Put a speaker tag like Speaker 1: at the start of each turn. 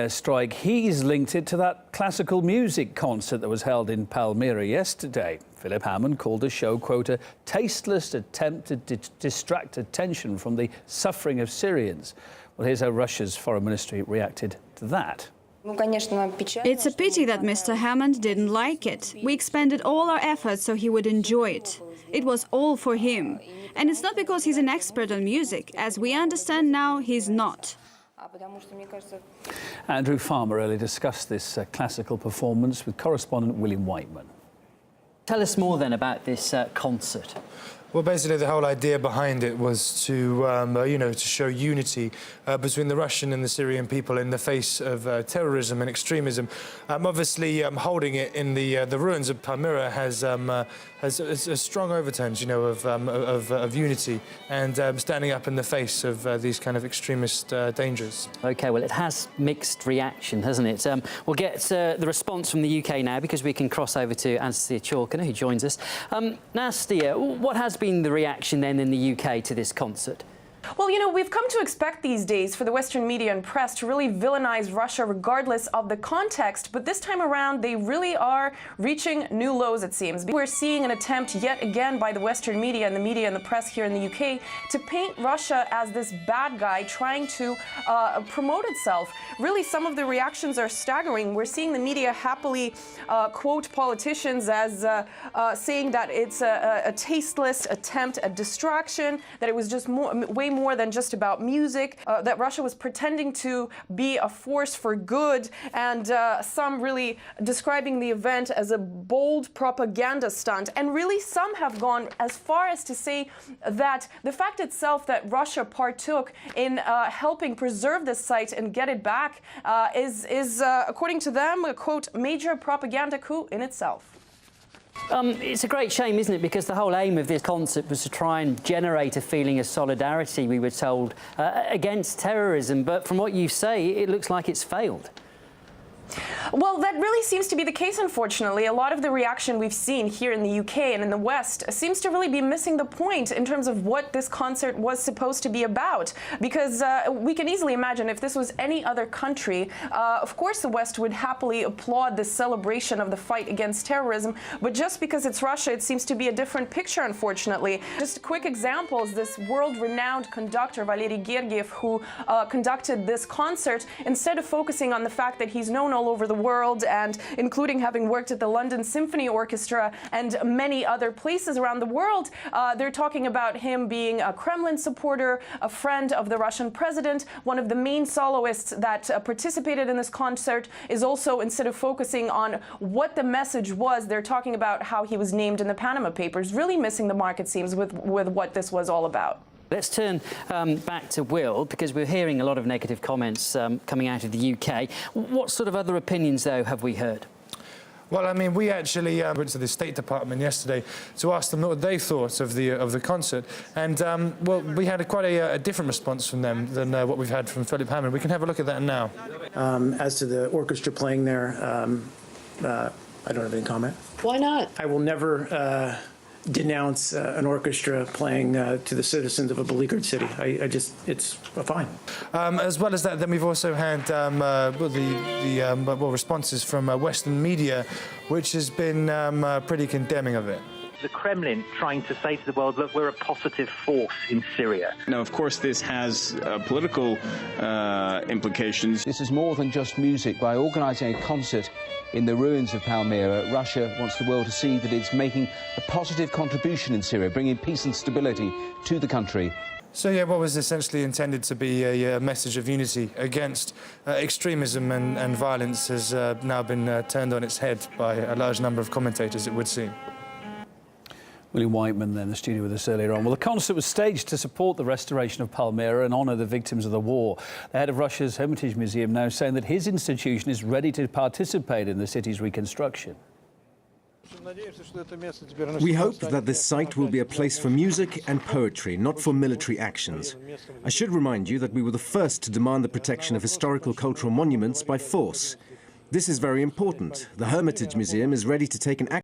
Speaker 1: Strike, he's linked it to that classical music concert that was held in Palmyra yesterday. Philip Hammond called the show, quote, a tasteless attempt to distract attention from the suffering of Syrians. Well, here's how Russia's foreign ministry reacted to that.
Speaker 2: It's a pity that Mr. Hammond didn't like it. We expended all our efforts so he would enjoy it. It was all for him. And it's not because he's an expert on music. As we understand now, he's not.
Speaker 1: Andrew Farmer earlier discussed this classical performance with correspondent William Whiteman.
Speaker 3: Tell us more then about this concert.
Speaker 4: Well, basically, the whole idea behind it was to, to show unity between the Russian and the Syrian people in the face of terrorism and extremism. Obviously, holding it in the ruins of Palmyra has a strong overtones, of unity and standing up in the face of these kind of extremist dangers.
Speaker 3: OK, well, it has mixed reaction, hasn't it? We'll get the response from the UK now, because we can cross over to Anastasia Chorkina, who joins us. Nastia, what has been the reaction then in the UK to this concert?
Speaker 5: Well, we've come to expect these days for the Western media and press to really villainize Russia regardless of the context. But this time around, they really are reaching new lows, it seems. We're seeing an attempt yet again by the Western media and the press here in the UK to paint Russia as this bad guy trying to promote itself. Really, some of the reactions are staggering. We're seeing the media happily quote politicians as saying that it's a tasteless attempt at distraction, that it was just way more than just about music, that Russia was pretending to be a force for good, and some really describing the event as a bold propaganda stunt. And really, some have gone as far as to say that the fact itself that Russia partook in helping preserve this site and get it back is according to them, a quote, major propaganda coup in itself.
Speaker 3: It's a great shame, isn't it, because the whole aim of this concert was to try and generate a feeling of solidarity, we were told, against terrorism. But from what you say, it looks like it's failed.
Speaker 5: Well, that really seems to be the case, unfortunately. A lot of the reaction we've seen here in the UK and in the West seems to really be missing the point in terms of what this concert was supposed to be about. Because we can easily imagine if this was any other country, of course the West would happily applaud this celebration of the fight against terrorism. But just because it's Russia, it seems to be a different picture, unfortunately. Just quick examples, this world-renowned conductor, Valery Gergiev, who conducted this concert, instead of focusing on the fact that he's known all over the world, and including having worked at the London Symphony Orchestra and many other places around the world, they're talking about him being a Kremlin supporter, a friend of the Russian president. One of the main soloists that participated in this concert is also, instead of focusing on what the message was, they're talking about how he was named in the Panama Papers, really missing the mark, it seems, with what this was all about.
Speaker 3: Let's turn back to Will, because we're hearing a lot of negative comments coming out of the UK. What sort of other opinions, though, have we heard?
Speaker 4: Well, I mean, we actually went to the State Department yesterday to ask them what they thought of the concert, and well, we had quite a different response from them than what we've had from Philip Hammond. We can have a look at that now.
Speaker 6: As to the orchestra playing there, I don't have any comment.
Speaker 7: Why not?
Speaker 6: I will never denounce an orchestra playing to the citizens of a beleaguered city. It's fine.
Speaker 4: As well as that, then we've also had responses from Western media, which has been pretty condemning of it.
Speaker 8: The Kremlin trying to say to the world, look, we're a positive force in Syria.
Speaker 9: Now, of course, this has political implications.
Speaker 10: This is more than just music. By organising a concert in the ruins of Palmyra, Russia wants the world to see that it's making a positive contribution in Syria, bringing peace and stability to the country.
Speaker 4: So, yeah, what was essentially intended to be a message of unity against extremism and violence has now been turned on its head by a large number of commentators, it would seem.
Speaker 1: William Whiteman, then, in the studio with us earlier on. Well, the concert was staged to support the restoration of Palmyra and honour the victims of the war. The head of Russia's Hermitage Museum now saying that his institution is ready to participate in the city's reconstruction.
Speaker 11: We hope that this site will be a place for music and poetry, not for military actions. I should remind you that we were the first to demand the protection of historical cultural monuments by force. This is very important. The Hermitage Museum is ready to take an